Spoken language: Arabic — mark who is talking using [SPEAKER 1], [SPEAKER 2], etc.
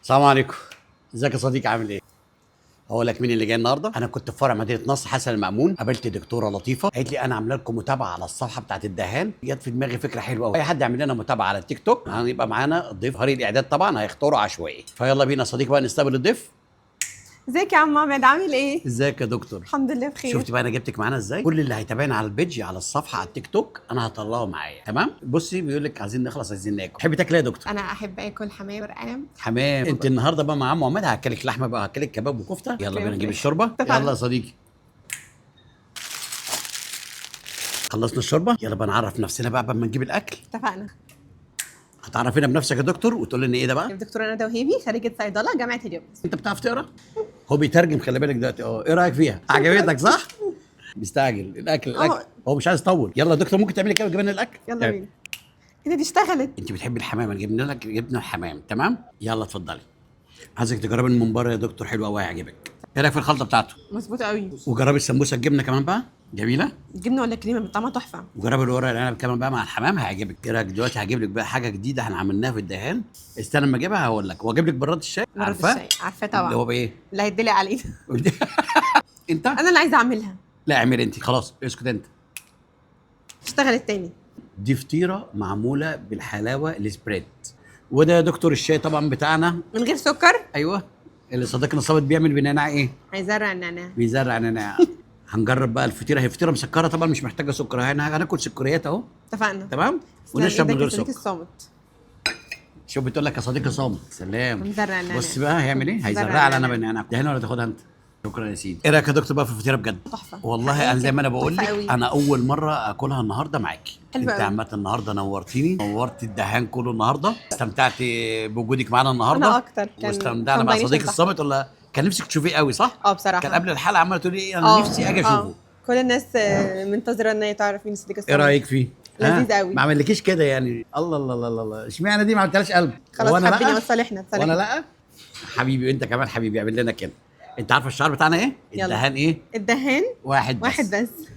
[SPEAKER 1] السلام عليكم. ازيك يا صديقي، عامل ايه؟ هقول لك مين اللي جاي النهارده. انا كنت في فرع مدينه نصر حسن المأمون، قابلت دكتوره لطيفه قالت لي انا عامله لكم متابعه على الصفحه بتاعت الدهان. جت في دماغي فكره حلوه قوي، اي حد يعمل لنا متابعه على التيك توك هيبقى معانا الضيف. فريق الاعداد طبعا هيختاروا عشوائي، فيلا بينا يا صديقي بقى نستقبل الضيف.
[SPEAKER 2] ازيك يا عم احمد، عامل ايه؟
[SPEAKER 1] ازيك يا دكتور؟
[SPEAKER 2] الحمد لله بخير.
[SPEAKER 1] شفتي بقى انا جبتك معانا ازاي؟ كل اللي هيتابعنا على البيج على الصفحه على التيك توك انا هطلعه معايا، تمام؟ بصي بيقول لك عايزين نخلص، عايزين ناكل. تحبي تاكلي ايه يا دكتور؟
[SPEAKER 2] انا احب اكل حمام ورقام.
[SPEAKER 1] حمام. انت النهارده بقى مع عم عماد هاكلك لحمه بقى، هاكلك كباب وكفته. يلا بينا نجيب الشوربه.
[SPEAKER 2] اتفقنا.
[SPEAKER 1] يلا يا صديقي، خلصنا الشوربه، يلا بقى نعرف نفسنا بقى قبل ما نجيب الاكل.
[SPEAKER 2] اتفقنا.
[SPEAKER 1] هتعرفينا بنفسك يا دكتور وتقول لنا ايه ده بقى؟
[SPEAKER 2] الدكتوره ندى وهيبي، خريجه صيدله جامعه اليوبس.
[SPEAKER 1] انت بتعرف تقرا؟ هو بيترجم، خلي بالك دلوقتي. ايه رايك فيها؟ عجبتك صح؟ مستعجل الاكل. هو مش عايز يطول. يلا يا دكتور ممكن تعملي كده وتجيب لنا الاكل؟
[SPEAKER 2] يلا بينا. كده دي اشتغلت.
[SPEAKER 1] انت بتحبي الحمام، انا جبنا لك جبنا الحمام، تمام؟ يلا اتفضلي. عايزك تجربي الممبار يا دكتور، حلو قوي هيعجبك. ايه رايك في الخلطه بتاعته؟
[SPEAKER 2] مظبوط قوي.
[SPEAKER 1] وجربي السمبوسه الجبنه كمان بقى، جميله.
[SPEAKER 2] الجبنه ولا الكريمه طعمها تحفه.
[SPEAKER 1] وجربي الورق العنب كمان بقى مع الحمام هيعجبك. ايه رايك دلوقتي هجيب لك بقى حاجه جديده احنا عملناها في الدهان. استنى اما اجيبها هقول لك. واجيب لك براد الشاي،
[SPEAKER 2] مرض
[SPEAKER 1] عارفاه؟
[SPEAKER 2] الشاي عارفاه طبعا.
[SPEAKER 1] اللي هو بايه؟
[SPEAKER 2] اللي هيدلق علينا.
[SPEAKER 1] انت؟
[SPEAKER 2] انا اللي عايزه اعملها.
[SPEAKER 1] لا اعمل انت، خلاص اسكت انت.
[SPEAKER 2] اشتغلت تاني.
[SPEAKER 1] دي فطيره معموله بالحلاوه السبريد. وده يا دكتور الشاي طبعا بتاعنا.
[SPEAKER 2] من غير سكر.
[SPEAKER 1] ايوه، اللي صديقنا صابت بيعمل بنعناع ايه؟
[SPEAKER 2] هيزرع النعناع.
[SPEAKER 1] بيزرع نعناع. هنجرب بقى الفطيره، هي فطيره مسكره طبعا مش محتاجه سكر. هناكل سكريات اهو،
[SPEAKER 2] اتفقنا.
[SPEAKER 1] تمام؟ ونشرب من غير
[SPEAKER 2] صديق
[SPEAKER 1] سكر.
[SPEAKER 2] الصامت.
[SPEAKER 1] شوف بتقول لك يا صديقي صامت. سلام.
[SPEAKER 2] مزرع النعناع.
[SPEAKER 1] بص بقى هيعمل ايه؟
[SPEAKER 2] مزرع
[SPEAKER 1] هيزرع لي انا
[SPEAKER 2] النعناع.
[SPEAKER 1] بنعناع. ده هنا ولا تاخدها انت؟ شكرا يا سيدي. ايه رايك يا دكتور بقى في الفطيره بجد؟
[SPEAKER 2] تحفه.
[SPEAKER 1] والله انا زي ما انا بقول لك،
[SPEAKER 2] تحفة قوي.
[SPEAKER 1] انا اول مره اكلها النهارده معاكي.
[SPEAKER 2] حلوة
[SPEAKER 1] انت
[SPEAKER 2] قوي.
[SPEAKER 1] عامه النهارده نورتيني، نورت الدهان كله النهارده. استمتعت بوجودك معانا النهارده.
[SPEAKER 2] انا اكتر.
[SPEAKER 1] واستمتعنا مع صديق الصامت. ولا كان نفسك تشوفيه قوي صح؟
[SPEAKER 2] بصراحه.
[SPEAKER 1] كان قبل الحلقه عماله تقولي ايه انا نفسي اجي اشوفه.
[SPEAKER 2] كل الناس منتظره ان هي تعرف مين صديق الصامت.
[SPEAKER 1] ايه رايك فيه؟
[SPEAKER 2] لذيذ قوي.
[SPEAKER 1] ما عملكيش كده يعني. الله الله الله الله، اشمعنى دي ما عملتهاش قلب؟
[SPEAKER 2] خلاص
[SPEAKER 1] وانا
[SPEAKER 2] حابين
[SPEAKER 1] لا؟
[SPEAKER 2] نصالحنا
[SPEAKER 1] وانا لا؟ حبيبي انت كمان حبيبي، اعمل لنا كده. انت عارفه الشعار بتاعنا ايه؟
[SPEAKER 2] يلا.
[SPEAKER 1] الدهان ايه؟
[SPEAKER 2] الدهان
[SPEAKER 1] واحد بس.
[SPEAKER 2] واحد بس.